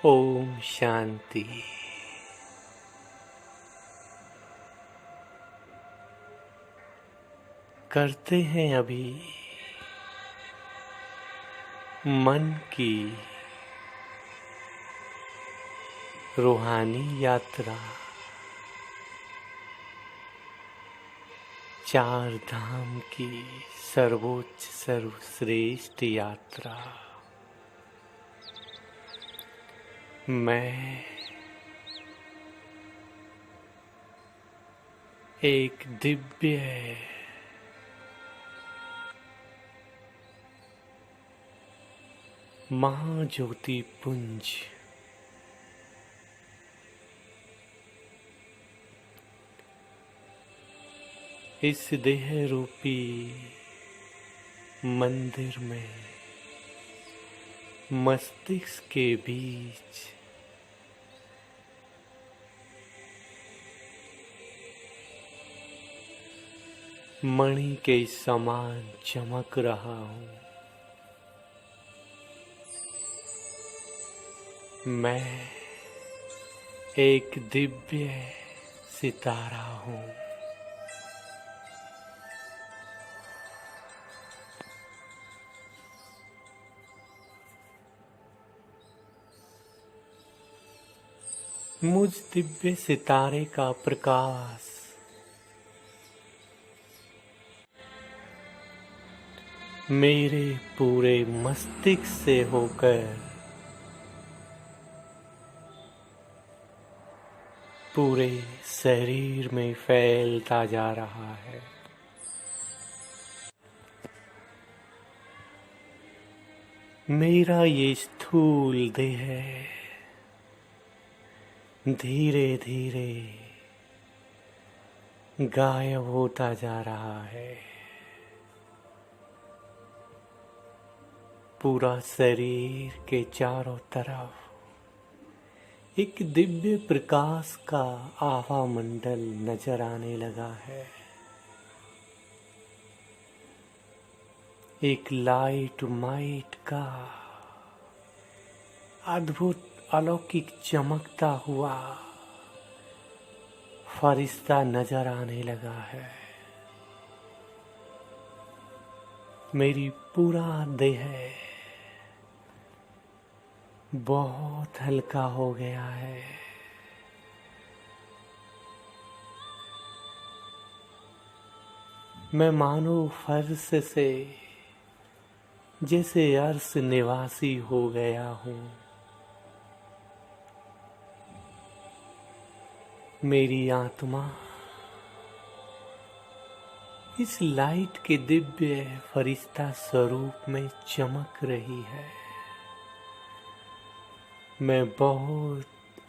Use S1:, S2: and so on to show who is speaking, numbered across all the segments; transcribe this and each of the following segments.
S1: ओम शांति। करते हैं अभी मन की रूहानी यात्रा, चार धाम की सर्वोच्च सर्वश्रेष्ठ यात्रा। मैं एक दिव्य महाज्योति पुंज इस देह रूपी मंदिर में मस्तिष्क के बीच मणि के समान चमक रहा हूँ। मैं एक दिव्य सितारा हूँ। मुझ दिव्य सितारे का प्रकाश मेरे पूरे मस्तिष्क से होकर पूरे शरीर में फैलता जा रहा है। मेरा ये स्थूल देह धीरे धीरे गायब होता जा रहा है। पूरा शरीर के चारों तरफ एक दिव्य प्रकाश का आभा मंडल नजर आने लगा है। एक लाइट माइट का अद्भुत अलौकिक चमकता हुआ फरिश्ता नजर आने लगा है। मेरी पूरा देह बहुत हल्का हो गया है। मैं मानो फर्श से जैसे अर्श निवासी हो गया हूँ। मेरी आत्मा इस लाइट के दिव्य फरिश्ता स्वरूप में चमक रही है। मैं बहुत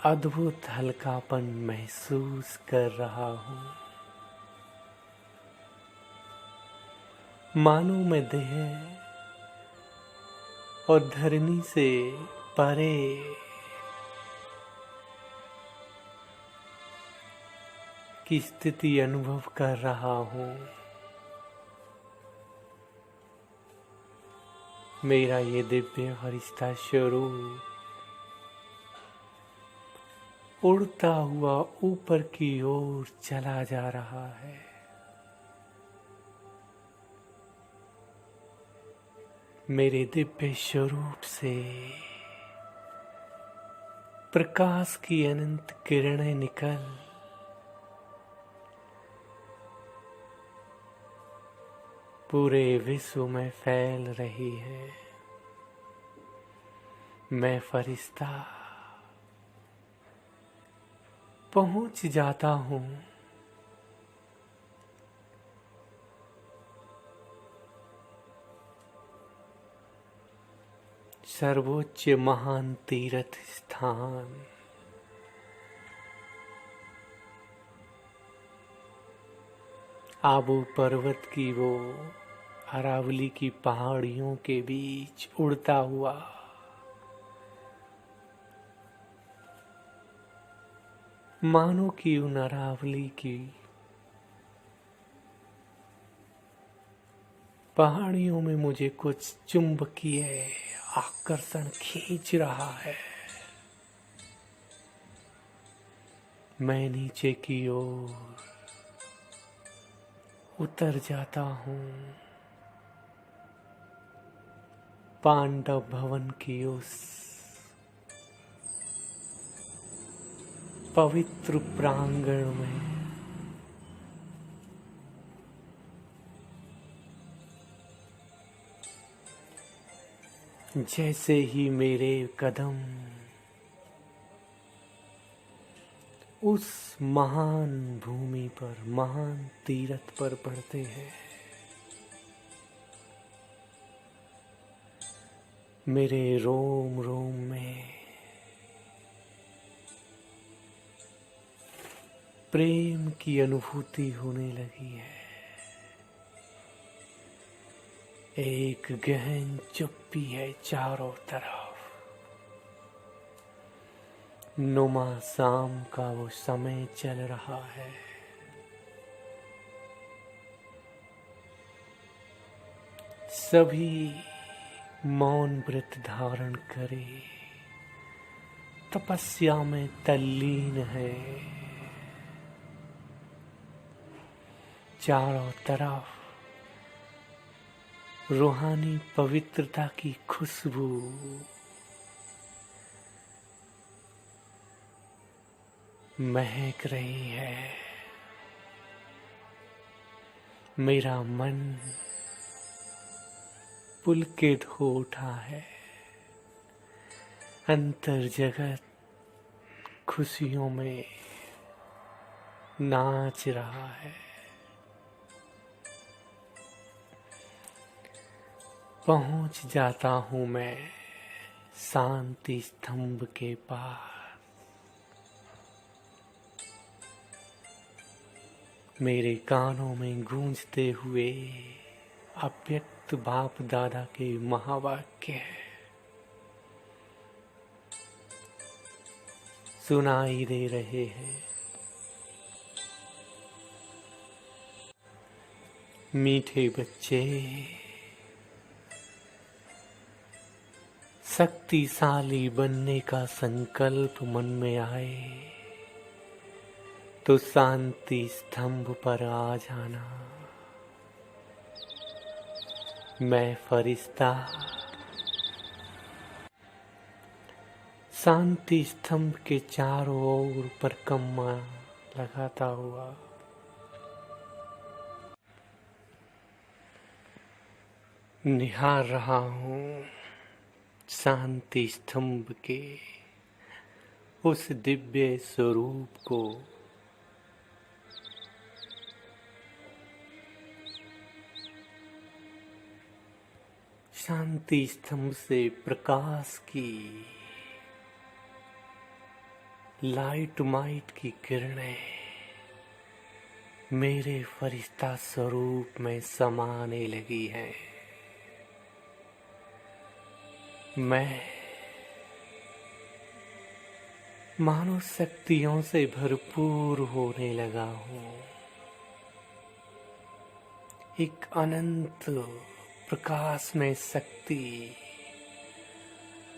S1: अद्भुत हल्कापन महसूस कर रहा हूँ। मानो मैं देह और धरनी से परे की स्थिति अनुभव कर रहा हूँ। मेरा ये दिव्य फरिश्ता स्वरूप उड़ता हुआ ऊपर की ओर चला जा रहा है। मेरे दिव्य स्वरूप से प्रकाश की अनंत किरणें निकल पूरे विश्व में फैल रही है। मैं फरिश्ता पहुंच जाता हूँ सर्वोच्च महान तीर्थ स्थान आबू पर्वत की वो अरावली की पहाड़ियों के बीच उड़ता हुआ मानो कि उन अरावली की पहाड़ियों में मुझे कुछ चुंबकीय आकर्षण खींच रहा है। मैं नीचे की ओर उतर जाता हूँ, पांडव भवन की उस पवित्र प्रांगण में। जैसे ही मेरे कदम उस महान भूमि पर, महान तीर्थ पर पड़ते हैं, मेरे रोम रोम में प्रेम की अनुभूति होने लगी है। एक गहन चुप्पी है चारों तरफ। नुमा शाम का वो समय चल रहा है। सभी मौन व्रत धारण करे तपस्या में तल्लीन है। चारों तरफ रूहानी पवित्रता की खुशबू, महक रही है। मेरा मन पुलकित हो उठा है। अंतर जगत खुशियों में नाच रहा है। पहुंच जाता हूं मैं शांति स्तंभ के पास। मेरे कानों में गूंजते हुए अव्यक्त बाप दादा के महावाक्य है, सुनाई दे रहे हैं। मीठे बच्चे, शक्तिशाली बनने का संकल्प मन में आए तो शांति स्तंभ पर आ जाना। मैं फरिश्ता शांति स्तंभ के चारों ओर परिक्रमा लगाता हुआ निहार रहा हूँ शांति स्तंभ के उस दिव्य स्वरूप को। शांति स्तंभ से प्रकाश की लाइट माइट की किरणें मेरे फरिश्ता स्वरूप में समाने लगी हैं। मैं मानव शक्तियों से भरपूर होने लगा हूँ। एक अनंत प्रकाश में शक्ति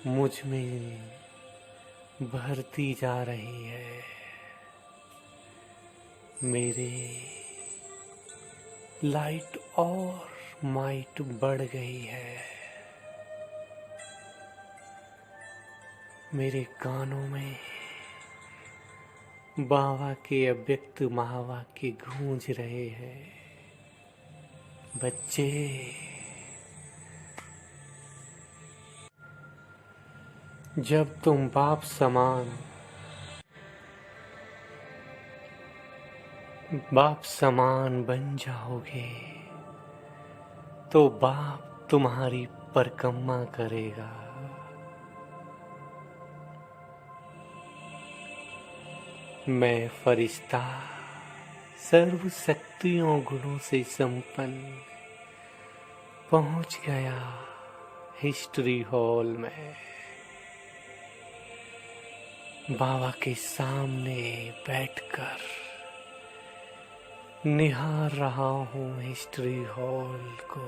S1: मुझ में भरती जा रही है। मेरे लाइट और माइट बढ़ गई है। मेरे कानों में बाबा के अव्यक्त महावाक्य गूंज रहे हैं। बच्चे, जब तुम बाप समान बन जाओगे तो बाप तुम्हारी परिक्रमा करेगा। मैं फरिश्ता सर्व शक्तियों गुणों से संपन्न पहुंच गया हिस्ट्री हॉल में। बाबा के सामने बैठकर निहार रहा हूँ हिस्ट्री हॉल को।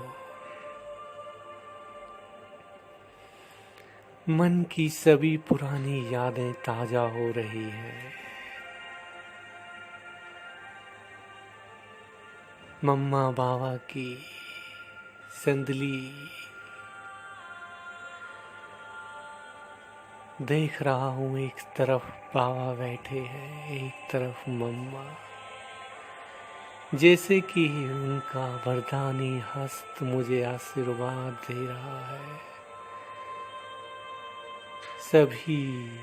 S1: मन की सभी पुरानी यादें ताजा हो रही हैं। मम्मा बाबा की संदली देख रहा हूँ। एक तरफ बाबा बैठे हैं, एक तरफ मम्मा, जैसे कि उनका वरदानी हस्त मुझे आशीर्वाद दे रहा है। सभी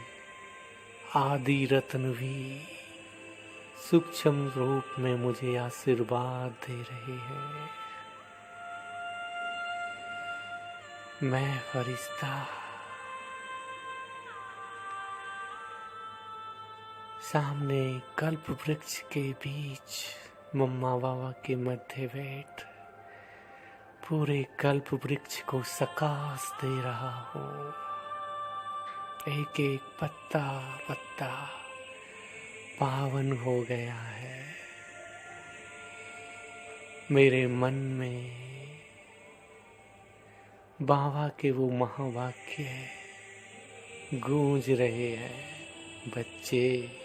S1: आदि रत्न भी सूक्ष्म रूप में मुझे आशीर्वाद दे रहे हैं। मैं फरिश्ता सामने कल्प वृक्ष के बीच मम्मा बाबा के मध्य बैठ पूरे कल्प वृक्ष को सकाश दे रहा हूँ। एक एक पत्ता पत्ता पावन हो गया है। मेरे मन में बाबा के वो महावाक्य गूंज रहे हैं। बच्चे,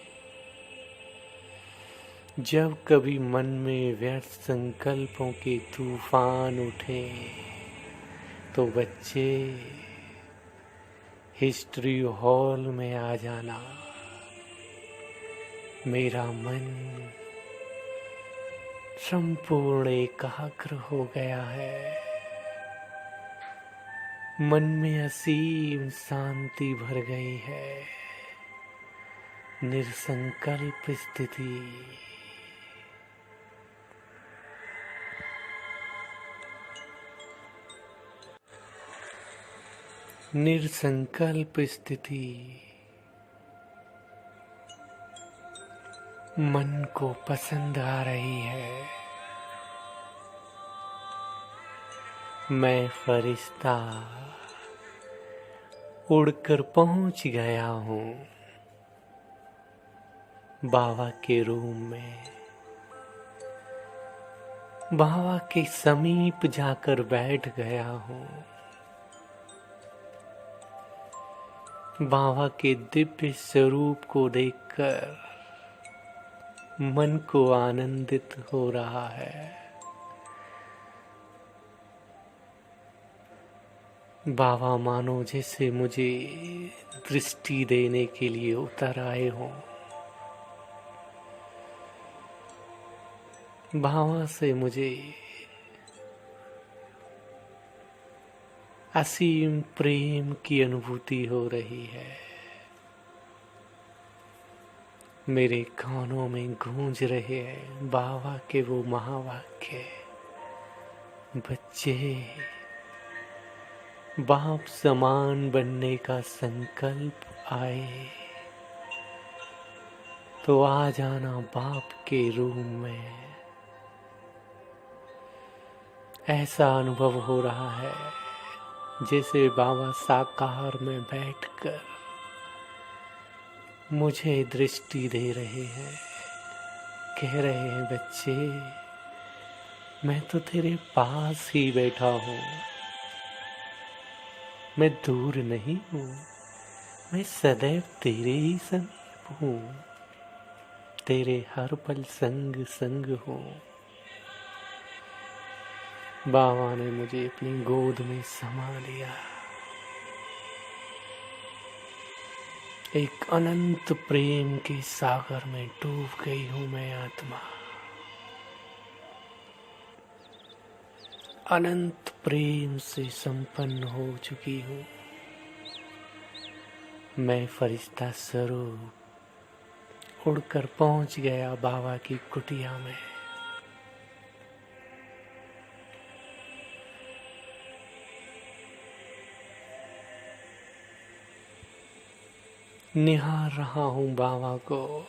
S1: जब कभी मन में व्यर्थ संकल्पों के तूफान उठे तो बच्चे हिस्ट्री हॉल में आ जाना। मेरा मन संपूर्ण एकाग्र हो गया है। मन में असीम शांति भर गई है। निरसंकल्प स्थिति। निरसंकल्प स्थिति मन को पसंद आ रही है। मैं फरिश्ता उड़कर पहुंच गया हूँ बाबा के रूम में। बाबा के समीप जाकर बैठ गया हूँ। बाबा के दिव्य स्वरूप को देखकर मन को आनंदित हो रहा है। बाबा मानो जैसे मुझे दृष्टि देने के लिए उतर आए हों। बाबा से मुझे असीम प्रेम की अनुभूति हो रही है। मेरे कानों में गूंज रहे हैं बाबा के वो महावाक्य। बच्चे, बाप समान बनने का संकल्प आए तो आ जाना बाप के रूम में। ऐसा अनुभव हो रहा है जैसे बाबा साकार में बैठकर मुझे दृष्टि दे रहे हैं। कह रहे हैं, बच्चे, मैं तो तेरे पास ही बैठा हूँ। मैं दूर नहीं हूँ। मैं सदैव तेरे ही समीप हूँ। तेरे हर पल संग संग हूँ। बाबा ने मुझे अपनी गोद में समा लिया। एक अनंत प्रेम के सागर में डूब गई हूँ मैं आत्मा। अनंत प्रेम से संपन्न हो चुकी हूँ। मैं फरिश्ता स्वरूप उड़कर पहुँच गया बाबा की कुटिया में। निहार रहा हूँ बाबा को।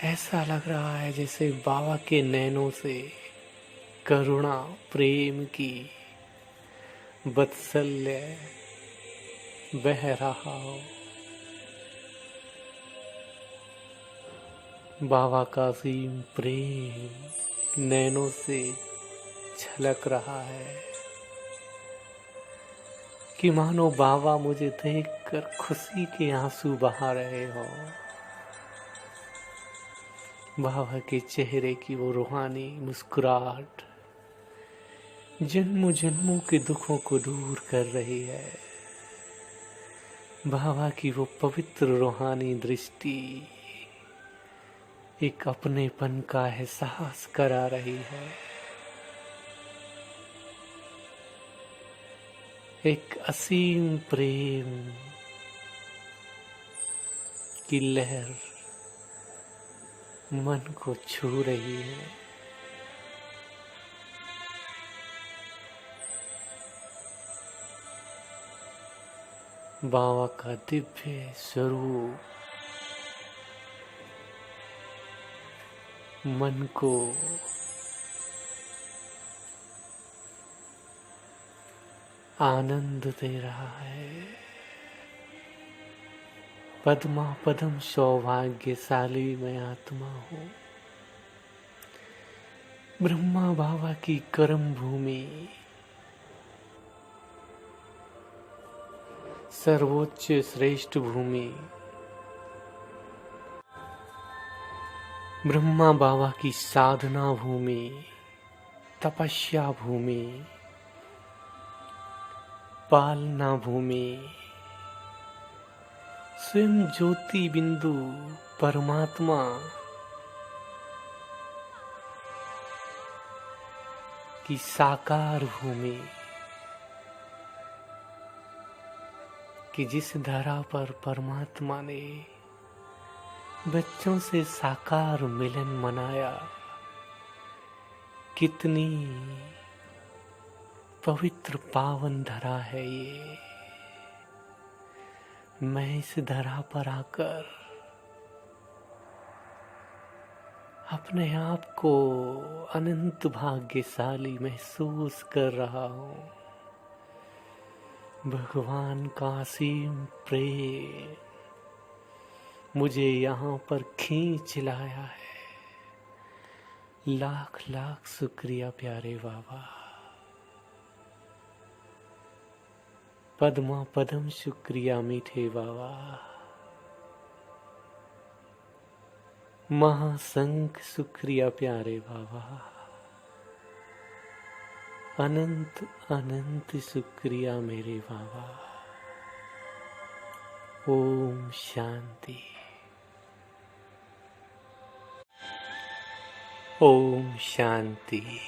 S1: ऐसा लग रहा है जैसे बाबा के नैनों से करुणा प्रेम की वात्सल्य बह रहा हो। बाबा का असीम प्रेम नैनों से छलक रहा है कि मानो बाबा मुझे देखकर खुशी के आंसू बहा रहे हो। बाबा के चेहरे की वो रूहानी मुस्कुराहट जन्मों जन्मों के दुखों को दूर कर रही है। बाबा की वो पवित्र रूहानी दृष्टि एक अपनेपन का एहसास करा रही है। एक असीम प्रेम की लहर मन को छू रही है। बाबा का दिव्य स्वरूप मन को आनंद दे रहा है। पद्मा पदम सौभाग्यशाली मैं आत्मा हूँ। ब्रह्मा बाबा की कर्म भूमि, सर्वोच्च श्रेष्ठ भूमि, ब्रह्मा बाबा की साधना भूमि, तपस्या भूमि, पालना भूमि, स्वयं ज्योति बिंदु परमात्मा की साकार भूमि, कि जिस धरा पर परमात्मा ने बच्चों से साकार मिलन मनाया, कितनी पवित्र पावन धरा है ये। मैं इस धरा पर आकर अपने आप को अनंत भाग्यशाली महसूस कर रहा हूँ। भगवान का असीम प्रेम मुझे यहाँ पर खींच लाया है। लाख लाख शुक्रिया प्यारे बाबा। पद्मा पदम शुक्रिया मीठे बाबा। महासंख शुक्रिया प्यारे बाबा। अनंत अनंत शुक्रिया मेरे बाबा। ओम शांति। ओम शांति।